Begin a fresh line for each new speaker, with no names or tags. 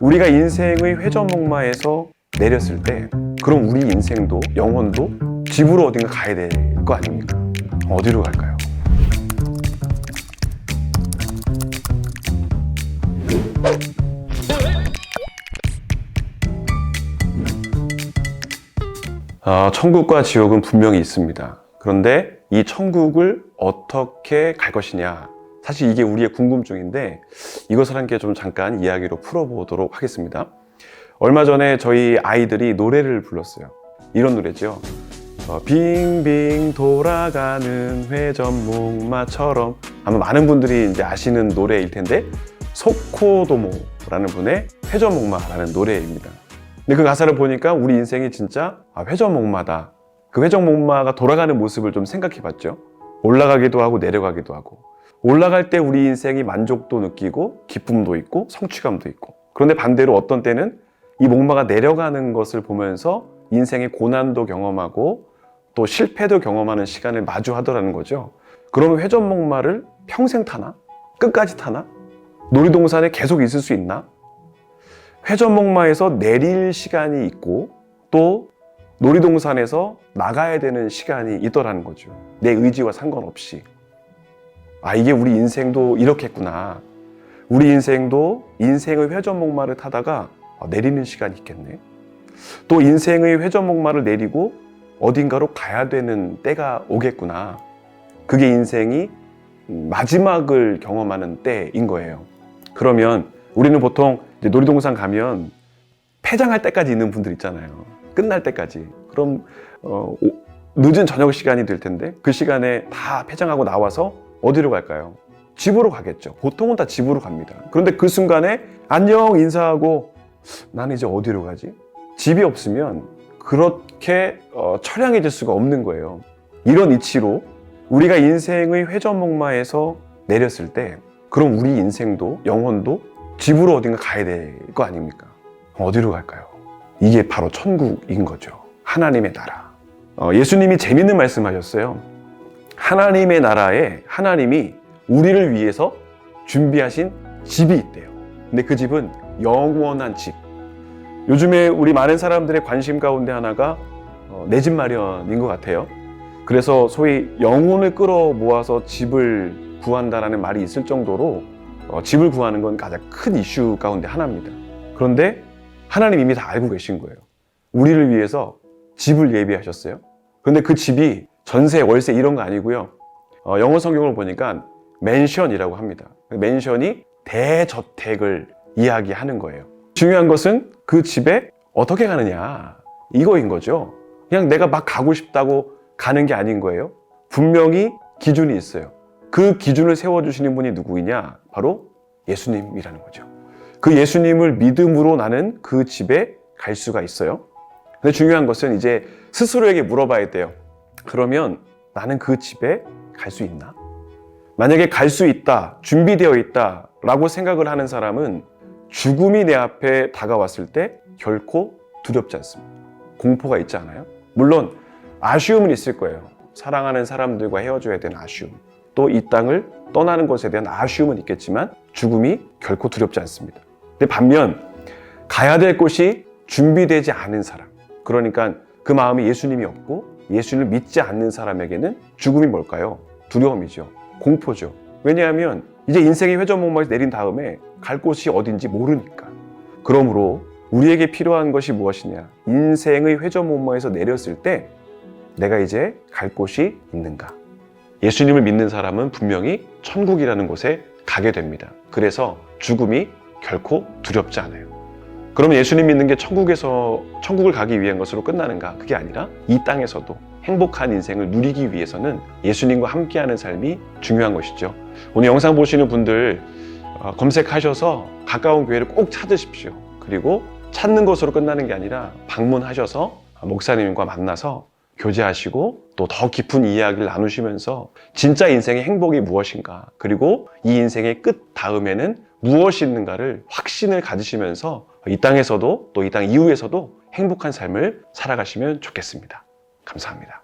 우리가 인생의 회전목마에서 내렸을 때 그럼 우리 인생도 영혼도 집으로 어딘가 가야 될 거 아닙니까? 어디로 갈까요? 천국과 지옥은 분명히 있습니다. 그런데 이 천국을 어떻게 갈 것이냐, 사실 이게 우리의 궁금증인데 이것을 함께 좀 잠깐 이야기로 풀어보도록 하겠습니다. 얼마 전에 저희 아이들이 노래를 불렀어요. 이런 노래죠. 빙빙 돌아가는 회전목마처럼. 아마 많은 분들이 이제 아시는 노래일 텐데 소코도모라는 분의 회전목마라는 노래입니다. 근데 그 가사를 보니까 우리 인생이 진짜 회전목마다. 그 회전목마가 돌아가는 모습을 좀 생각해 봤죠. 올라가기도 하고 내려가기도 하고. 올라갈 때 우리 인생이 만족도 느끼고 기쁨도 있고 성취감도 있고. 그런데 반대로 어떤 때는 이 목마가 내려가는 것을 보면서 인생의 고난도 경험하고 또 실패도 경험하는 시간을 마주하더라는 거죠. 그러면 회전목마를 평생 타나? 끝까지 타나? 놀이동산에 계속 있을 수 있나? 회전목마에서 내릴 시간이 있고 또 놀이동산에서 나가야 되는 시간이 있더라는 거죠. 내 의지와 상관없이. 이게 우리 인생도 이렇겠구나. 우리 인생도 인생의 회전목마를 타다가 내리는 시간이 있겠네. 또 인생의 회전목마를 내리고 어딘가로 가야 되는 때가 오겠구나. 그게 인생이 마지막을 경험하는 때인 거예요. 그러면 우리는 보통 이제 놀이동산 가면 폐장할 때까지 있는 분들 있잖아요. 끝날 때까지. 그럼 늦은 저녁 시간이 될 텐데 그 시간에 다 폐장하고 나와서 어디로 갈까요? 집으로 가겠죠. 보통은 다 집으로 갑니다. 그런데 그 순간에 안녕 인사하고 나는 이제 어디로 가지? 집이 없으면 그렇게 처량해질 수가 없는 거예요. 이런 이치로 우리가 인생의 회전목마에서 내렸을 때 그럼 우리 인생도 영혼도 집으로 어딘가 가야 될 거 아닙니까? 어디로 갈까요? 이게 바로 천국인 거죠. 하나님의 나라. 예수님이 재밌는 말씀하셨어요. 하나님의 나라에 하나님이 우리를 위해서 준비하신 집이 있대요. 근데 그 집은 영원한 집. 요즘에 우리 많은 사람들의 관심 가운데 하나가 내 집 마련인 것 같아요. 그래서 소위 영혼을 끌어 모아서 집을 구한다라는 말이 있을 정도로 집을 구하는 건 가장 큰 이슈 가운데 하나입니다. 그런데 하나님 이미 다 알고 계신 거예요. 우리를 위해서 집을 예비하셨어요. 그런데 그 집이 전세, 월세 이런 거 아니고요. 영어 성경을 보니까 맨션이라고 합니다. 맨션이 대저택을 이야기하는 거예요. 중요한 것은 그 집에 어떻게 가느냐 이거인 거죠. 그냥 내가 막 가고 싶다고 가는 게 아닌 거예요. 분명히 기준이 있어요. 그 기준을 세워주시는 분이 누구이냐? 바로 예수님이라는 거죠. 그 예수님을 믿음으로 나는 그 집에 갈 수가 있어요. 근데 중요한 것은 이제 스스로에게 물어봐야 돼요. 그러면 나는 그 집에 갈 수 있나? 만약에 갈 수 있다, 준비되어 있다 라고 생각을 하는 사람은 죽음이 내 앞에 다가왔을 때 결코 두렵지 않습니다. 공포가 있지 않아요? 물론 아쉬움은 있을 거예요. 사랑하는 사람들과 헤어져야 되는 아쉬움, 또 이 땅을 떠나는 것에 대한 아쉬움은 있겠지만 죽음이 결코 두렵지 않습니다. 근데 반면 가야 될 곳이 준비되지 않은 사람, 그러니까 그 마음에 예수님이 없고 예수님을 믿지 않는 사람에게는 죽음이 뭘까요? 두려움이죠. 공포죠. 왜냐하면 이제 인생의 회전목마에서 내린 다음에 갈 곳이 어딘지 모르니까. 그러므로 우리에게 필요한 것이 무엇이냐? 인생의 회전목마에서 내렸을 때 내가 이제 갈 곳이 있는가? 예수님을 믿는 사람은 분명히 천국이라는 곳에 가게 됩니다. 그래서 죽음이 결코 두렵지 않아요. 그러면 예수님 믿는 게 천국을 가기 위한 것으로 끝나는가? 그게 아니라 이 땅에서도 행복한 인생을 누리기 위해서는 예수님과 함께하는 삶이 중요한 것이죠. 오늘 영상 보시는 분들 검색하셔서 가까운 교회를 꼭 찾으십시오. 그리고 찾는 것으로 끝나는 게 아니라 방문하셔서 목사님과 만나서 교제하시고 또 더 깊은 이야기를 나누시면서 진짜 인생의 행복이 무엇인가, 그리고 이 인생의 끝 다음에는 무엇이 있는가를 확신을 가지시면서 이 땅에서도 또 이 땅 이후에서도 행복한 삶을 살아가시면 좋겠습니다. 감사합니다.